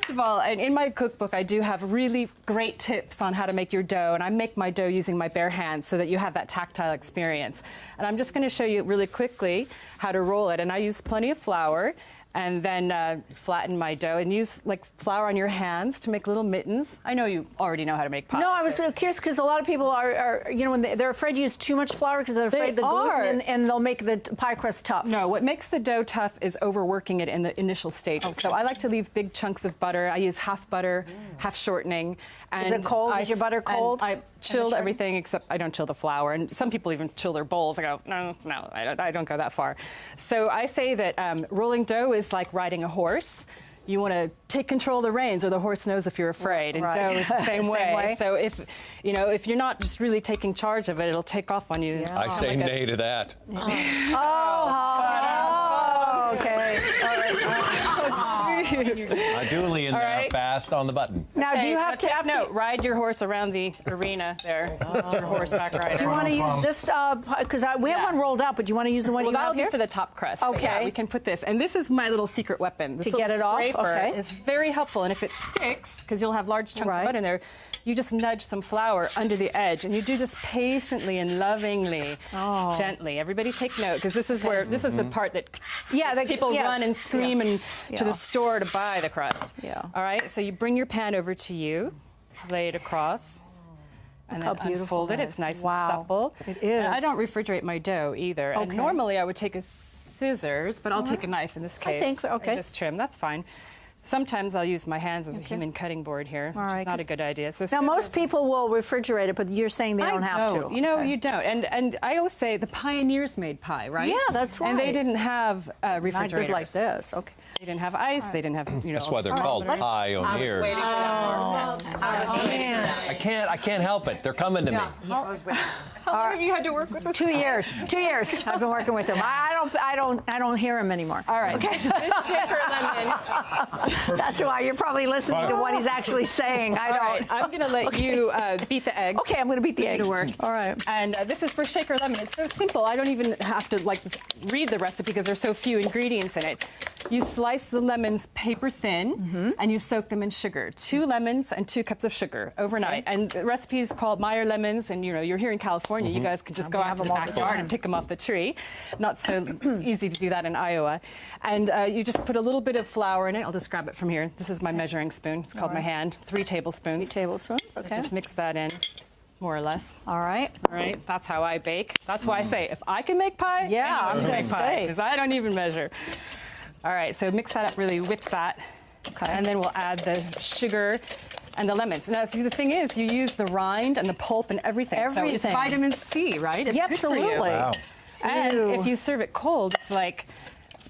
first of all, and in my cookbook, I do have really great tips on how to make your dough, and I make my dough using my bare hands so that you have that tactile experience. And I'm just going to show you really quickly how to roll it. And I use plenty of flour, and then flatten my dough and use like flour on your hands to make little mittens. I know you already know how to make pie. No, I was so curious because a lot of people are you know, when they're afraid to use too much flour because they're afraid of the gluten and they'll make the pie crust tough. No, what makes the dough tough is overworking it in the initial stages. Okay. So I like to leave big chunks of butter. I use half butter, half shortening. And is it cold? Is your butter cold? I chilled everything except I don't chill the flour. And some people even chill their bowls. I go, no, I don't go that far. So I say that rolling dough is like riding a horse. You want to take control of the reins, or the horse knows if you're afraid. And dough is the same way. So if you're not just really taking charge of it, it'll take off on you. Yeah. I say nay to that. Oh, okay. All right. Duly in there, fast on the button. Now, do you have to ride your horse around the arena there? That's your horseback ride. Do you want to use this? Because we have one rolled out, but do you want to use the one you have here? That'll be for the top crust. Okay. Yeah, we can put this, and this is my little secret weapon. This to get it off. Okay. It's very helpful, and if it sticks, because you'll have large chunks of butter in there, you just nudge some flour under the edge, and you do this patiently and lovingly, gently. Everybody take note, because this is where this is the part that people run and scream and to the store to buy the crust. Yeah. All right. So you bring your pan over to you, lay it across, and then unfold it. It's nice and supple. It is. And I don't refrigerate my dough either. Okay. And normally I would take a scissors, but I'll take a knife in this case. I think and just trim. That's fine. Sometimes I'll use my hands as a human cutting board here, which is not a good idea. So now, most people will refrigerate it, but you're saying they don't have to. You know, you don't. And I always say the pioneers made pie, right? Yeah, that's right. And they didn't have refrigerators. Not good like this. Okay. They didn't have ice. They didn't have, That's why they're called pioneers. I can't help it. They're coming to me. How long have you had to work with us? 2 years. 2 years. I've been working with them. I don't hear him anymore. All right. Okay. This shaker lemon. That's why you're probably listening to what he's actually saying. I don't. All right. I'm going to let you beat the eggs. Okay, I'm going to beat the eggs. To work. All right. And this is for shaker lemon. It's so simple. I don't even have to read the recipe because there's so few ingredients in it. You slice the lemons paper thin, and you soak them in sugar. 2 lemons and 2 cups of sugar overnight. Okay. And the recipe is called Meyer lemons, and you're here in California. You guys could just go out to the backyard and pick them off the tree. Not so easy to do that in Iowa. And you just put a little bit of flour in it. I'll just grab it from here. This is my measuring spoon. It's called my hand. 3 tablespoons. 3 tablespoons. Okay. So just mix that in, more or less. All right. All right. That's how I bake. That's why I say if I can make pie, I'm going to make pie because I don't even measure. All right, so mix that up really with that. Okay. And then we'll add the sugar and the lemons. Now, see, the thing is, you use the rind and the pulp and everything. So it's vitamin C, right? It's good for you. Wow. And if you serve it cold, it's like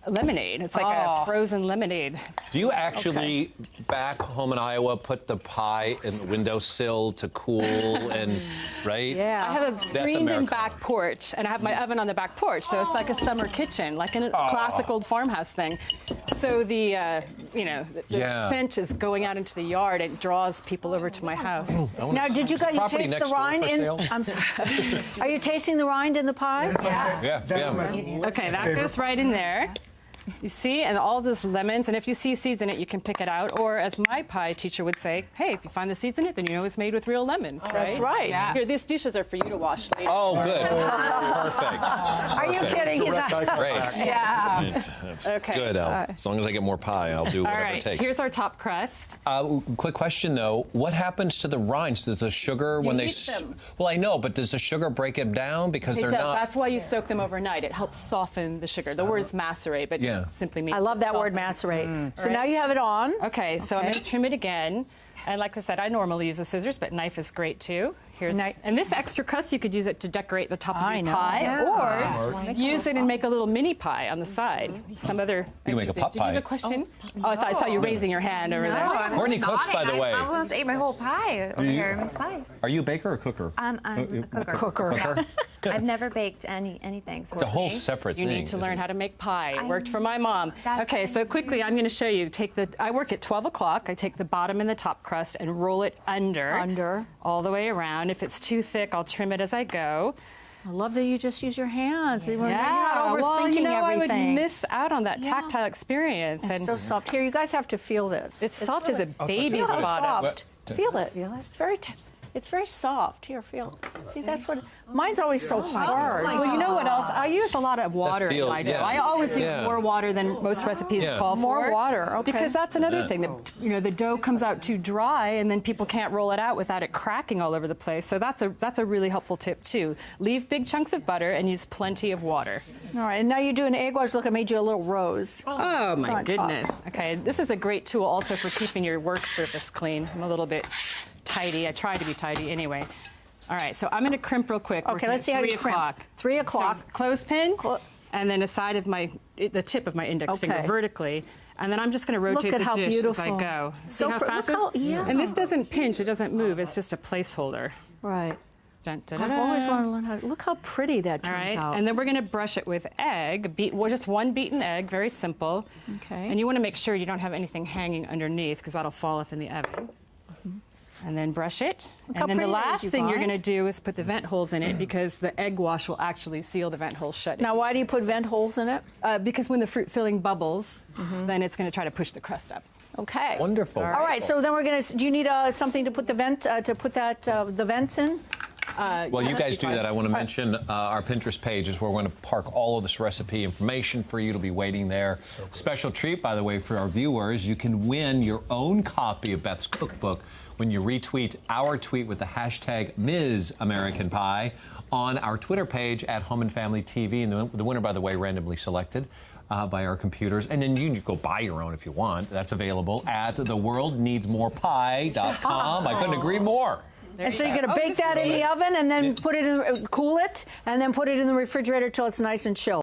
lemonade. It's like a frozen lemonade. Do you actually, back home in Iowa, put the pie in the windowsill to cool and, right? Yeah. I have a screened-in back porch, and I have my oven on the back porch, so it's like a summer kitchen, like in a classic old farmhouse thing. So the, the scent is going out into the yard. It draws people over to my house. Now, did you guys taste the rind in? I'm sorry. Are you tasting the rind in the pie? Yeah. Okay, that goes right in there. You see, and all those lemons, and if you see seeds in it, you can pick it out. Or as my pie teacher would say, hey, if you find the seeds in it, then you know it's made with real lemons, right? That's right. Yeah. Here, these dishes are for you to wash later. Oh, good. Perfect. Are you kidding? Great. Yeah. Okay. Good, as long as I get more pie, I'll do whatever it takes. Here's our top crust. Quick question, though. What happens to the rinds? Does the sugar, when they... Well, I know, but does the sugar break them down? Because they're not... That's why you soak them overnight. It helps soften the sugar. The word is macerate, but just simply means... I love that word, macerate. So now you have it on. Okay, so I'm going to trim it again. And like I said, I normally use a scissors, but knife is great, too. And this extra crust, you could use it to decorate the top of your pie, or use it and make a little mini pie on the side. Some other... You can make a pot pie. Do you have a question? Oh, I saw you raising your hand over there. Courtney cooks, by the way. I almost ate my whole pie over here in my slice. Are you a baker or cooker? I'm a cooker. Cooker? I've never baked anything. So it's a whole separate thing. You need to learn how to make pie. It worked for my mom. Okay, so quickly, I'm going to show you. I work at 12 o'clock. I take the bottom and the top crust and roll it under. All the way around. If it's too thick, I'll trim it as I go. I love that you just use your hands. Yeah, You're not overthinking well, you know, everything. I would miss out on that tactile experience. It's and so soft. Here, you guys have to feel this. It's soft really, as a baby's so bottom. soft. Feel it. It's very soft. Here, feel it. See, that's what. Mine's always so hard. Well, you know what else? I use a lot of water in my dough. yeah. I always use more water than most recipes call for. More water, okay. Because that's another thing. That, you know, the dough comes out too dry, and then people can't roll it out without it cracking all over the place. So that's a really helpful tip too. Leave big chunks of butter and use plenty of water. All right, and now you do an egg wash. Look, I made you a little rose. Oh my Front goodness. top. Okay, this is a great tool also for keeping your work surface clean. I'm a little bit tidy. I try to be tidy anyway. All right, so I'm going to crimp real quick. Okay, let's see how you crimp. 3 o'clock. 3 o'clock. So, clothespin, and then the side of the tip of my index finger vertically. And then I'm just going to rotate the dish as I go. See how fast this is? And this doesn't pinch, it doesn't move, it's just a placeholder. Right. Dun, dun, dun, I've always wanted to learn how to, look how pretty that turns All right, out. and then we're going to brush it with egg, just one beaten egg, very simple. Okay. And you want to make sure you don't have anything hanging underneath because that'll fall off in the oven. And then brush it. how And then the pretty that is, last you thing you're going to guys. do is put the vent holes in it because the egg wash will actually seal the vent holes shut. Now, why do you put vent holes in it? Because when the fruit filling bubbles, then it's going to try to push the crust up. Okay. Wonderful. All right, so then we're going to, do you need something to put the vent, the vents in? Well, you guys do that. I want to mention our Pinterest page is where we're going to park all of this recipe information for you. It'll be waiting there. Special treat, by the way, for our viewers. You can win your own copy of Beth's cookbook when you retweet our tweet with the hashtag Ms. American Pie on our Twitter page at Home and Family TV. And the winner, by the way, randomly selected by our computers. And then you can go buy your own if you want. That's available at theworldneedsmorepie.com. I couldn't agree more. And so you're going to bake that in the oven and then put it in, cool it, and then put it in the refrigerator till it's nice and chilled.